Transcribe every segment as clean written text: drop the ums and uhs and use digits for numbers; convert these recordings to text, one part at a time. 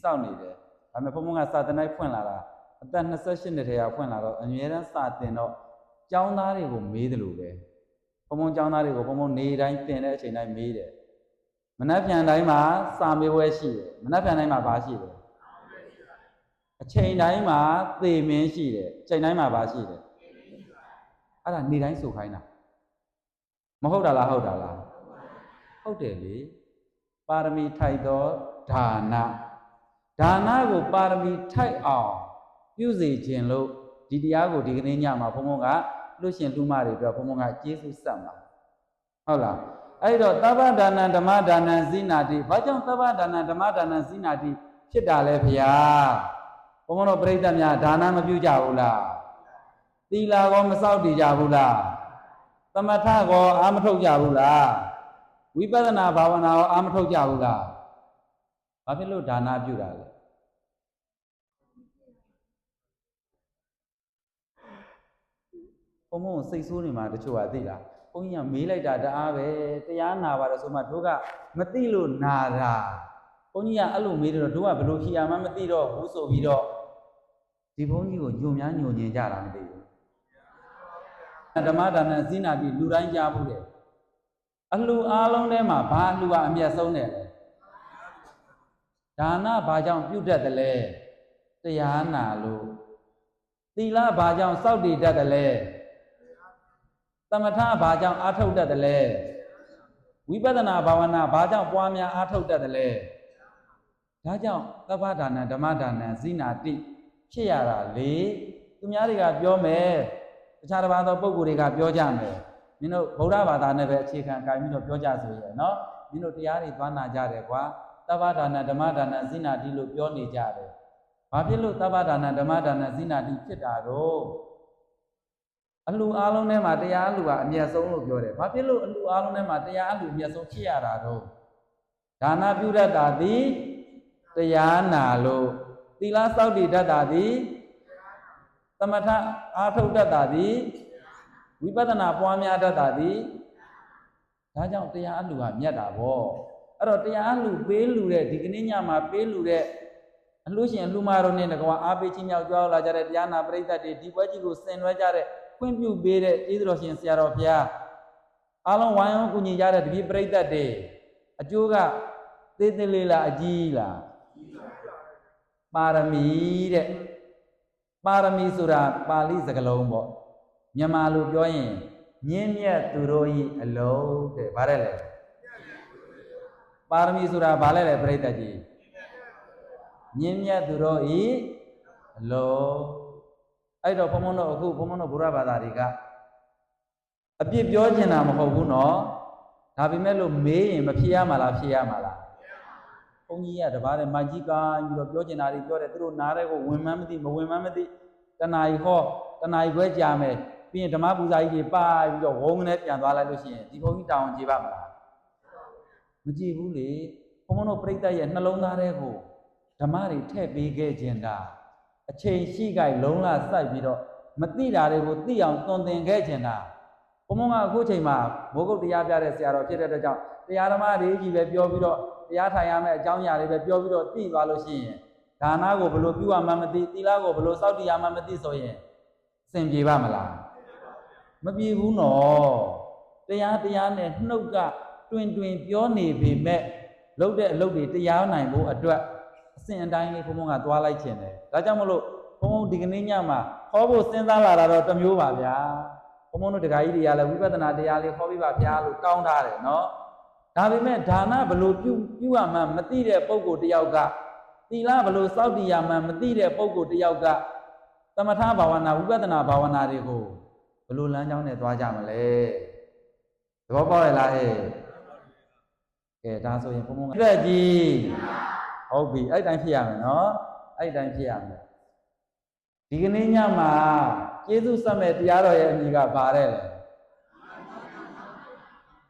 စောင့်နေတယ်ဒါပေမဲ့ဘုံဘုံကစာတင်တိုင်းဖွင့်လာတာအသက်28နှစ်တည်းကဖွင့်လာတော့အမြဲတမ်းစာတင်တော့ကျောင်းသားတွေကိုမေးတယ်လို့ပဲဘုံဘုံကျောင်းသားတွေကိုဘုံဘုံနေတိုင်းတင်တဲ့အချိန်တိုင်းမေးတယ်မနက်ဖြန်တိုင်းမှာစာမေးပွဲရှိတယ်မနက်ဖြန်တိုင်းမှာဘာရှိတယ်အချိန်တိုင်းမှာသေမင်းရှိတယ်အချိန်တိုင်းမှာဘာရှိတယ်အဲ့ဒါနေတိုင်းဆိုခိုင်းတာမဟုတ်တာလားဟုတ်တာလားဟုတ်တယ်လေပါရမီထိုက်သောဒါနကိုပါရမီထိုက်အောင်ပြုစေခြင်းလို့ဒီတရားကိုဒီကနေ့ညမှာဘုံဘုံကလူရှင်လူမတွေပြောဘုံဘုံကကျေးဇူးဆက်မှာဟုတ်လားအဲ့တော့သဗ္ဗဒါနံဓမ္မဒါနံဇိနာတိဘာကြောင့်သဗ္ဗဒါနံဓမ္မဒါနံဇိနာတိဖြစ်တာလဲဗျာဘုံဘုံတို့ပြိဿများဒါနမပြုကြဘူးလားသီလကောမစောင့်တည်ကြဘူးလားသမထကောအာမထုတ်ကြဘူးလားဝိပဿနာဘာဝနာကောအာမထုတ်ကြဘူးလားဘာဖြစ်လို့ဒါနပြုတာလဲဘုံဘုံစိတ်ဆိုးနေမှာတချို့ကသိလားဘုန်းကြီးကမေးလိုက်တာတအားပဲတရားနာပါတယ်ဆိုမှတို့ကမသိလို့နာတာဘုန်းကြီးကအဲ့လိုမေးတော့တို့ကဘလို့ခီယာမှမသိတော့ဘူးဆိုပြီးတော့ဒီဘုန်းကြီးကိုညွန်များညွန်ညင်ကြတာမသိဘူးဓမ္မဒါနဇိနာတိလူတိုင်းကြားဘူးတယ်အလှအားလုံးထဲမှာဘာအလှကအမျက်ဆုံးတယ်လဲဒါနဘာကြောင့်ပြုတတ်တယ်လဲတရားနာလို့သီလဘာကြောင့်စောင့်တည်တတ်တယ်လဲသမထဘာကြောင့်အားထုတ်တတ်တယ်လဲဝိပဿနာဘာဝနာဘာကြောင့်ပွားများအားထုတ်တတ်တယ်လဲဒါကြောင့်သဗ္ဗဒါနံဓမ္မဒါနံဇိနာတိဖြစ်ရတာလေသူများတွေကပြောမယ်တခြားတစ်ပါးသောပုဂ္ဂိုလ်တွေကပြောကြမယ်မင်းတို့ဗုဒ္ဓဘာသာနဲ့ပဲအခြေခံကြိုင်ပြီးတော့ပြောကြဆိုရဲ့နော်မင်းတို့တရားတွေသွားနာကြတယ်ကွာသဗ္ဗဒါနံဓမ္မဒါနံဇိနာတိလို့ပြောနေကြတယ်ဘာဖြစ်လို့သဗ္ဗဒါနံဓမ္မဒါနံဇိနာတိဖြစ်တာတော့အလှအားလုံးထဲမှာတရားအလှကအမြတ်ဆုံးလို့ပြောတယ်ဘာဖြစ်လို့အလှအားလုံးထဲမှာတရားအလှအမြတ်ဆုံးဖြစ်ရတာတော့ဒါနပြုတတ်တာသည်တရားနာလို့သီလစောင့်တည်တတ်တာသည်သမထအားထုတ်တတ်တာသည်ဝိပဿနာပွားများတတ်တာသည်ဒါကြောင့်တရားအလှဟာမြတ်တာပေါ့အဲ့တော့တရားအလှပေးလူတဲ့ဒီကနေ့ညမှာပေးလူတဲ့အလှရှင်အလှမတော်နဲ့တကွာအားပေးချင်းမြောက်ကြွားလာကြတဲ့တရားနာပရိသတ်တွေဒီပွဲကြီးကိုဆင်နွှဲကြတဲ့ခွင့်ပြုပေးတဲ့ကျေးဇူးတော်ရှင်ဆရာတော်ဘုရားအားလုံးဝိုင်းဝန်းကူညီကြတဲ့တပည့်ပရိသတ်တွေအကျိုးကသေးသေးလေးလားအကြီးလားပါရမီတဲ့ပါရမီဆိုတာပါဠိစကားလုံးပေါ့မြန်မာလိုပြောရင်မြင့်မြတ်သူတို့ဤအလုံးတဲ့ဗါတဲ့လေပါရမီဆိုတာဗါလဲလေပရိသတ်ကြီးမြင့်မြတ်သူတို့ဤအလုံးအဲ့တော့ဘုံဘုံတို့အခုဘုံဘုံတို့ဘုရားဘာသာတွေကအပြစ်ပြောချင်တာမဟုတ်ဘူးနော်ဒါပေမဲ့လို့မေးရင်မဖြေရမှာလားဖြေရမှာလားဘုန်းကြီးကတပါးတဲ့မကြီးကိုင်းပြီးတော့ပြောချင်တာတွေပြောတယ်သူတို့နားတဲ့ကိုဝင်မှန်းမသိမဝင်မှန်းမသိတဏှာကြီးဟောတဏှာကြီးခွဲကြာမယ်ပြီးရင်ဓမ္မပူဇာကြီးတွေပါပြီးတော့ဝုန်းနဲ့ပြန်သွားလိုက်လို့ရှိရင်ဒီဘုန်းကြီးတောင်းကြည့်ပါမလားမကြည့်ဘူးလေဘုန်းဘုန်းတို့ပြိတ္တရဲ့နှလုံးသားထဲကိုဓမ္မတွေထည့်ပေးခဲ့ခြင်းတာအချိန်ရှိကြိုက်လုံးလာစိုက်ပြီးတော့မသိတာတွေကိုသိအောင်သွန်သင်ခဲ့ခြင်းတာဘုံဘုံကအခုချိန်မှာမိုးကုတ်တရားပြတဲ့ဆရာတော်ဖြစ်တဲ့အတွက်ကြောင့်တရားဓမ္မတွေကြီးပဲပြောပြီးတော့တရားထိုင်ရမယ့်အကြောင်းအရာတွေပဲပြောပြီးတော့သိသွားလို့ရှိရင်ဒါနကိုဘယ်လိုပြုရမှမသိသီလကိုဘယ်လိုစောင့်တည်ရမှမသိဆိုရင်အဆင်ပြေပါမလားမပြေဘူးနော်တရားနဲ့နှုတ်ကတွင်ပြောနေပေမဲ့လုပ်တဲ့အလုပ်တွေတရားနိုင်ဖို့အတွက်အစဉ်အတိုင်းလေးဘုံဘုံကသွားလိုက်ခြင်းတယ်ဒါကြောင့်မလို့ဘုံဘုံဒီကနေ့ညမှာဟောဖို့စဉ်းစားလာတာတော့တစ်မျိုးပါဗျာဘုံဘုံတို့တရားကြီးတွေကလည်းဝိပဿနာတရားလေးဟောပြီးပါဗျာလို့တောင်းထားတယ်နော်ဒါပေမဲ့ဒါနဘလို့ပြုရမှမသိတဲ့ပုဂ္ဂိုလ်တယောက်ကသီလဘလို့စောင့်တည်ရမှမသိတဲ့ပုဂ္ဂိုလ်တယောက်ကသမထဘာဝနာဝိပဿနာဘာဝနာတွေကိုဘလို့လမ်းကြောင်းနဲ့သွားကြမလဲသဘောပေါက်ရလားဟဲ့ကဲဒါဆိုရင်ဘုံဘုံကလက်ကြီးဟုတ်ပြီအဲ့တိုင်းဖြစ်ရမယ်နော်အဲ့တိုင်းဖြစ်ရမယ်ဒီကနေ့ညမှာကျေးဇူးဆက်မဲ့တရားတော်ရဲ့အမည်ကဘာတဲ့လဲ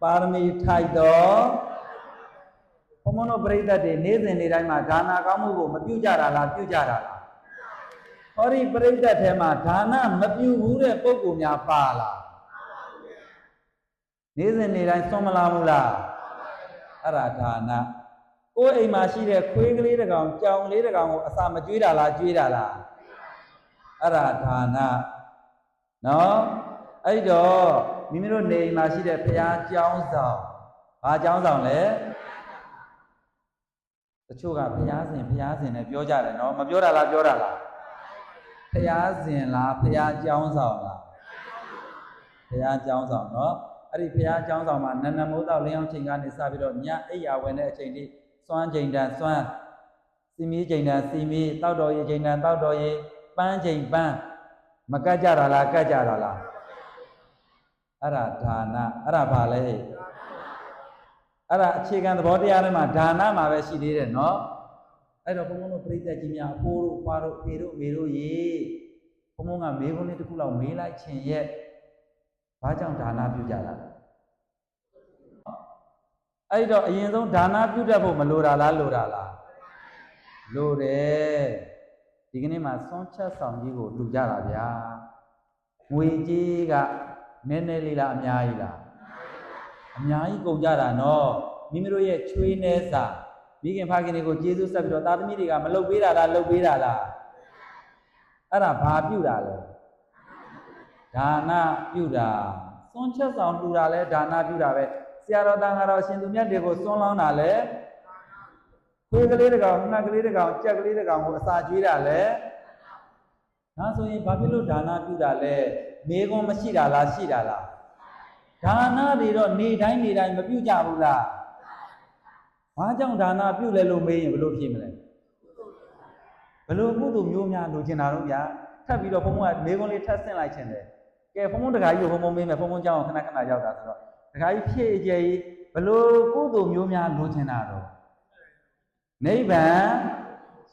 ပါရမီထိုက်တော့ဘုံဘုံတို့ပြိဿတ်တွေနေ့စဉ်နေ့တိုင်းမှာဒါနာကောင်းမှုကိုမပြုကြတာလားပြုကြတာလားဟောဒီပြိဿတ်ထဲမှာဒါနမပြုဘူးတဲ့ပုဂ္ဂိုလ်များပါလားနေ့စဉ်နေ့တိုင်းစွန့်မလားဘူးလားအဲ့ဒါဒါန ကိုယ်အိမ်မှာရှိတဲ့ခွေးကလေးတစ်ကောင်ကြောင်လေးတစ်ကောင်ကိုအစာမကျွေးတာလားကျွေးတာလားအဲ့ဒါဒါနနော်အဲ့တော့မိမိတို့နေအိမ်မှာရှိတဲ့ဘုရားကျောင်းဆောင်ဘာကျောင်းဆောင်လဲတချို့ကဘုရားစဉ်နဲ့ပြောကြတယ်နော်မပြောတာလားပြောတာလားဘုရားစဉ်လားဘုရားကျောင်းဆောင်လားဘုရားကျောင်းဆောင်နော်အဲ့ဒီဘုရားကျောင်းဆောင်မှာနန္ဒမိုးတောက်လင်းအောင်ချိန်ကနေစပြီးတော့ညအိယာဝင်တဲ့အချိန်ထိစွမ်းချိန်တန်စွမ်းစီမီချိန်တန်စီမီတောက်တော်ရေချိန်တန်တောက်တော်ရေပန်းချိန်ပန်းမကတ်ကြတာလားကတ်ကြတာလားအဲ့ဒါဒါနအဲ့ဒါဘာလဲအဲ့ဒါအခြေခံသဘောတရားတွေမှာဒါနမှာပဲရှိသေးတယ်နော်အဲ့တော့ဘုန်းဘုန်းတို့ပြိဿကြီးများအဖိုးတို့ဖွားတို့ဖေတို့မေတို့ရေဘုန်းဘုန်းကမေးခွန်းလေးတစ်ခုလောက်မေးလိုက်ခြင်းရဲ့ဘာကြောင့်ဒါနပြုကြတာလဲအဲ့တော့အရင်ဆုံးဒါနပြုတတ်ဖို့မလိုတာလားလိုတာလားလိုတယ်ဒီကနေ့မှာစွန့်ချက်ဆောင်ကြီးကိုလှူကြတာဗျာငွေကြီးကနည်းနည်းလေးလားအများကြီးလားအများကြီးကုန်ကြတာနော်မိမိတို့ရဲ့ချွေးနှဲစာမိခင်ဖခင်တွေကိုကျေးဇူးဆက်ပြီးတော့သားသမီးတွေကမလုပ်ပေးတာလားလုပ်ပေးတာလားအဲ့ဒါဘာပြုတာလဲဒါနပြုတာစွန့်ချက်ဆောင်လှူတာလဲဒါနပြုတာပဲဆရာတော်တန်ခါတော်ရှင်သူမြတ်တွေကိုစွန့်လောင်းတာလဲခွေးကလေးတစ်ကောင်ငှက်ကလေးတစ်ကောင်ကြက်ကလေးတစ်ကောင်ကိုအစာကျွေးတာလဲဒါဆိုရင်ဘာဖြစ်လို့ဒါနပြုတာလဲမေခွန်းမရှိတာလားရှိတာလားဒါနတွေတော့နေတိုင်းမပြုကြဘူးလားဘာကြောင့်ဒါနပြုလဲလို့မေးရင်ဘယ်လိုဖြေမလဲဘယ်လိုကုသိုလ်မျိုးများလိုချင်တာတော့ဗျာထပ်ပြီးတော့ဘုံဘုံကမေခွန်းလေးထပ်ဆင့်လိုက်ခြင်းတယ်ကဲဘုံဘုံတခါကြီးကိုဘုံဘုံမေးမယ်ဘုံဘုံကြောင်းခဏခဏရောက်တာဆိုတော့တခါကြီးဖြည့်အကျယ်ကြီးဘယ်လိုကုသိုလ်မျိုးများလိုချင်တာတော့နိဗ္ဗာန်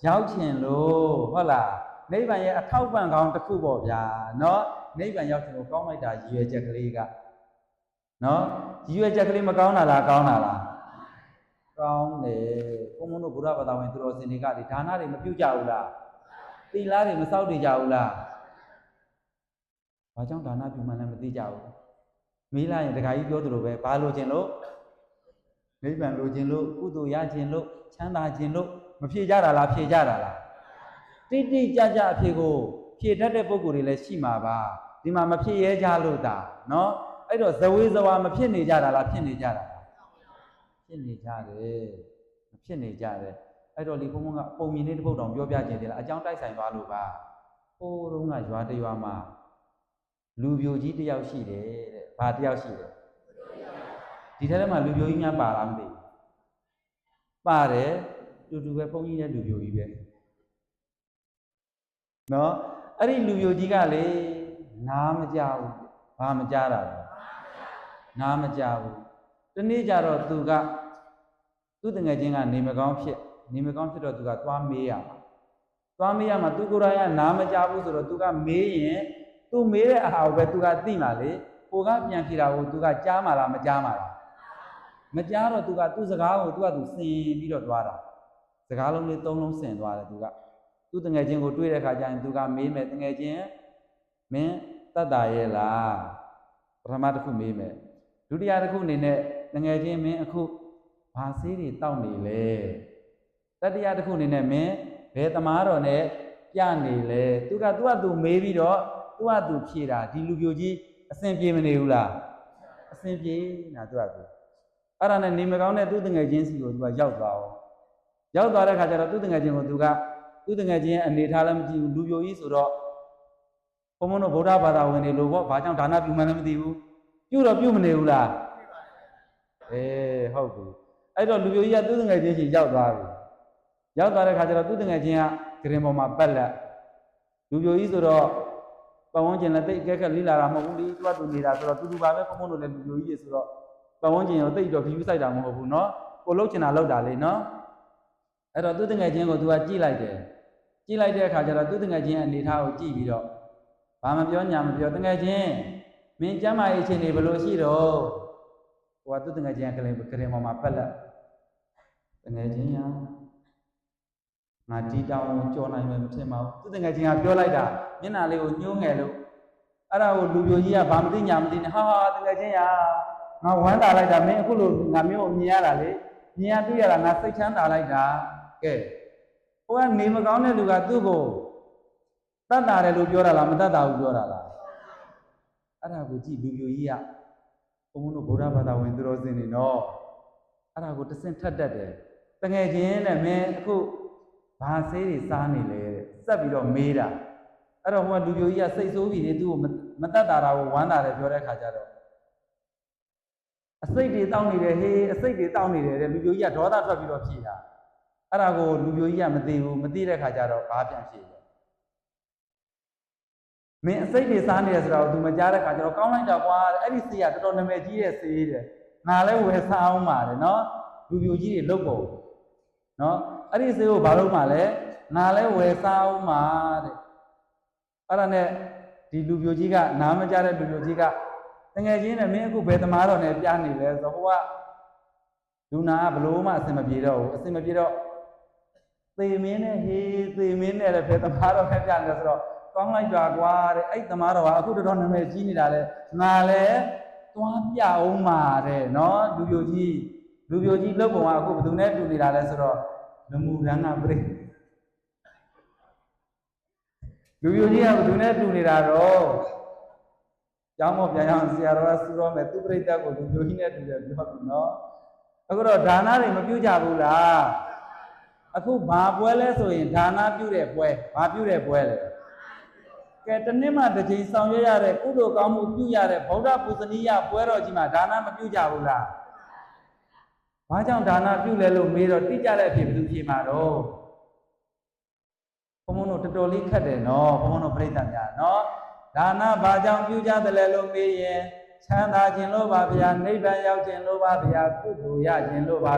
ရောက်ချင်လို့ဟုတ်လားနိဗ္ဗာန်ရဲ့အထောက်ပံ့ကောင်းတစ်ခုပေါ့ဗျာเนาะနိဗ္ဗာန်ရောက်ချင်လို့ကောင်းလိုက်တာရည်ရွယ်ချက်ကလေးကเนาะရည်ရွယ်ချက်ကလေးမကောင်းတာလားကောင်းတာလားကောင်းတယ်ဘုန်းဘုန်းတို့ဘုရားဘာသာဝင်သူတော်စင်တွေကဒါနတွေမပြုကြဘူးလားသီလတွေမစောင့်တည်ကြဘူးလားဘာကြောင့်ဒါနပြုမှန်းလည်းမသိကြဘူးမေးလိုက်ရင်တခါကြီးပြောသလိုပဲဘာလိုချင်လို့နိဗ္ဗာန်လိုချင်လို့ကုသိုလ်ရချင်လို့ချမ်းသာခြင်းလို့မဖြေကြတာလားဖြေကြတာလားတိတိကျကျအဖြေကိုဖြေတတ်တဲ့ပုံကိုယ်တွေလည်းရှိမှာပါဒီမှာမဖြေရဲကြလို့တာเนาะအဲ့တော့ဇဝေဇဝါမဖြစ်နေကြတာလားဖြစ်နေကြတာလားဖြစ်နေကြတယ်မဖြစ်နေကြတယ်အဲ့တော့ဒီဘုံဘုံကပုံမြင်လေးတစ်ပုဒ်တောင်ပြောပြခြင်းတယ်လားအကြောင်းတိုက်ဆိုင်သွားလို့ပါဟိုးတုန်းကရွာတရွာမှာလူပြိုကြီးတယောက်ရှိတယ်တဲ့ဘာတယောက်ရှိတယ်ဒီထဲမှာလူပြိုကြီးများပါလားမသိဘူးပါတယ်တူတူပဲဘုန်းကြီးနဲ့လူပြိုကြီးပဲနော်အဲ့ဒီလူပြိုကြီးကလေနားမကြဘူးဘာမကြတာလဲနားမကြဘူးတနေ့ကျတော့သူကသူ့တငယ်ချင်းကနေမကောင်းဖြစ်တော့သူကသွားမေးရမှာသူကိုယ်တိုင်ကနားမကြဘူးဆိုတော့သူကမေးရင်သူမေးတဲ့အဟာကိုပဲသူကသိမှာလေကိုကပြန်ဖြေတာကိုသူကကြားမှာလားမကြားမှာလားမကြားတော့သူကသူ့စကားကိုသူကသူစင်ပြီးတော့သွားတာစကားလုံးလေး၃လုံးစင်သွားတယ်သူကသူ့တငယ်ချင်းကိုတွေ့တဲ့အခါကျရင်သူကမေးမယ်တငယ်ချင်းမင်းတတ်တာရဲ့လားပထမတစ်ခုမေးမယ်ဒုတိယတစ်ခုအနေနဲ့တငယ်ချင်းမင်းအခုဘာဆေးတွေတောက်နေလဲတတိယတစ်ခုအနေနဲ့မင်းဘယ်သမားတော်နဲ့ပြနေလဲသူကသူမေးပြီးတော့သူဖြေတာဒီလူပြိုကြီးအစဉ်ပြေမနေဘူးလားအစဉ်ပြေနာသူကအဲ့ဒါနဲ့နေမကောင်းတဲ့သူ့တငယ်ချင်းစီကိုသူကရောက်သွားတဲ့ခါကျတော့သူ့တငယ်ချင်းကိုသူ့တငယ်ချင်းရဲ့အနေထားလည်းမကြည့်ဘူးလူပြိုကြီးဆိုတော့ဘုံဘုံတို့ဗုဒ္ဓဘာသာဝင်တွေလို့ပေါ့ဘာကြောင့်ဒါနပြုမှန်းလည်းမသိဘူးပြုတော့ပြုမနေဘူးလားဟုတ်ပြီအဲ့တော့လူပြိုကြီးကသူ့တငယ်ချင်းစီရောက်သွားပြီရောက်သွားတဲ့ခါကျတော့သူ့တငယ်ချင်းကဂရင်ပေါ်မှာပတ်လက်လူပြိုကြီးဆိုတော့ပတ်ဝန်းကျင်လည်းတိတ်ကဲခက်လေးလာတာမဟုတ်ဘူးလေသူကနေတာဆိုတော့တူပါပဲဘုံဘုံတို့လည်းလူပြိုကြီးဆိုတော့ပတ်ဝန်းကျင်ရောတိတ်တော့ခယူးဆိုင်တာမဟုတ်ဘူးเนาะကိုလှုပ်ချင်တာလှုပ်တာလေเนาะအဲ့တော့သူ့တငယ်ချင်းကိုသူကကြည့်လိုက်တဲ့အခါကျတော့သူ့တငယ်ချင်းအနေထားကိုကြည့်ပြီးတော့ဘာမပြောညာမပြောတငယ်ချင်းမင်းကျမ်းမာရေးအခြေအနေဘယ်လိုရှိတော့ဟိုကသူ့တငယ်ချင်းကလည်းကရင်ပေါ်မှာပက်လက်တငယ်ချင်းရငါဒီတောင်ကြော်နိုင်မယ်မထင်ပါဘူးသူ့တငယ်ချင်းကပြောလိုက်တာမျက်နှာလေးကိုညှိုးငယ်လို့အဲ့ဒါကိုလူပြိုကြီးကဘာမသိညာမသိနဲ့ဟာတငယ်ချင်းရငါဝမ်းတာလိုက်တာမင်းအခုလိုငါမျိုးကိုမြင်ရတာလေ မြင်ရတွေ့ရတာငါစိတ်ချမ်းသာလိုက်တာကဲဟိုကနေမကောင်းတဲ့လူကသူ့ကိုတတ်တာတယ်လို့ပြောတာလားမတတ်တာဘူးပြောတာလားအဲ့ဒါကိုကြည့်လူပြိုကြီးကဘုံဘုံတို့ဗုဒ္ဓဘာသာဝင်သူတော်စင်နေတော့အဲ့ဒါကိုတဆင့်ထက်တက်တယ်တငယ်ချင်းနဲ့မင်းအခုဘာဆေးတွေစားနေလဲစက်ပြီးတော့မေးတာအဲ့တော့ဟိုကလူပြိုကြီးကစိတ်ဆိုးပြီးနေသူ့ကိုမတတ်တာကိုဝမ်းသာတယ်ပြောတဲ့ခါကျတော့အစိတ်တွေတောင်းနေတယ်ဟေးအစိတ်တွေတောင်းနေတယ်တဲ့လူပြိုကြီးကဒေါသထွက်ပြီးတော့ဖြေတာအဲ့ဒါကိုလူပြိုကြီးကမသိဘူးမသိတဲ့ခါကျတော့ဘာပြန်ဖြေလဲမင်းအစိတ်တွေစားနေတယ်ဆိုတော့ तू မကြားတဲ့ခါကျတော့ကောင်းလိုက်တာကွာအဲ့ဒီဆေးကတော်တော်နာမည်ကြီးတဲ့ဆေးတဲ့ငါလည်းဝယ်စားအောင်ပါတယ်နော်လူပြိုကြီးတွေလုတ်ပုံနော်အဲ့ဒီဆေးကိုဘာလို့မှလဲငါလည်းဝယ်စားအောင်ပါတဲ့အဲ့ဒါနဲ့ဒီလူပြိုကြီးကနားမကြားတဲ့လူပြိုကြီးကတငယ်ချင်းနဲ့မင်းအခုဘယ်သမားတော်နဲ့ပြနေလဲဆိုဟိုကလူနာကဘလို့မှအဆင်မပြေတော့ဘူးအဆင်မပြေတော့သေမင်းနဲ့ဟေးသေမင်းနဲ့လည်းဘယ်သမားတော်နဲ့ပြနေလဲဆိုတော့ကောင်းလိုက်တာကွာတဲ့အဲ့သမားတော်ကအခုတော်တော်နာမည်ကြီးနေတာလေငါလည်းသွားပြအောင်ပါတဲ့နော်လူပြိုကြီးလုတ်ပုံကအခုဘယ်သူနဲ့တူနေတာလဲဆိုတော့နမူရန်ကပြိလူပြိုကြီးကဘယ်သူနဲ့တူနေတာတော့ကျောင်းမပြန်အောင်ဆရာတော်ကစူတော့မယ်သူပြိတ္တကိုလူပြိုကြီးနဲ့တူတယ်ပြောပြီနော်အခုတော့ဒါနတွေမပြုကြဘူးလားအခုဘာပွဲလဲဆိုရင်ဒါနပြုတဲ့ပွဲဘာပြုတဲ့ပွဲလဲကဲတနေ့မှတစ်ချိန်ဆောင်ရွက်ရတဲ့ကုသိုလ်ကောင်းမှုပြုရတဲ့ဗုဒ္ဓပူဇနီယပွဲတော်ကြီးမှာဒါနမပြုကြဘူးလားဘာကြောင့်ဒါနပြုလဲလို့မေးတော့တိကျတဲ့အဖြစ်ဘယ်သူဖြေမှာတော့ဘုံဘုံတို့တော်တော်လေးခက်တယ်နော်ဘုံဘုံတို့ပြိတ္တများနော်ဒါနဘာကြောင့်ပြုကြတယ်လဲလို့မေးရင်ချမ်းသာခြင်းလို့ပါဗျာနိဗ္ဗာန်ရောက်ခြင်းလို့ပါဗျာကုသိုလ်ရခြင်းလို့ပါ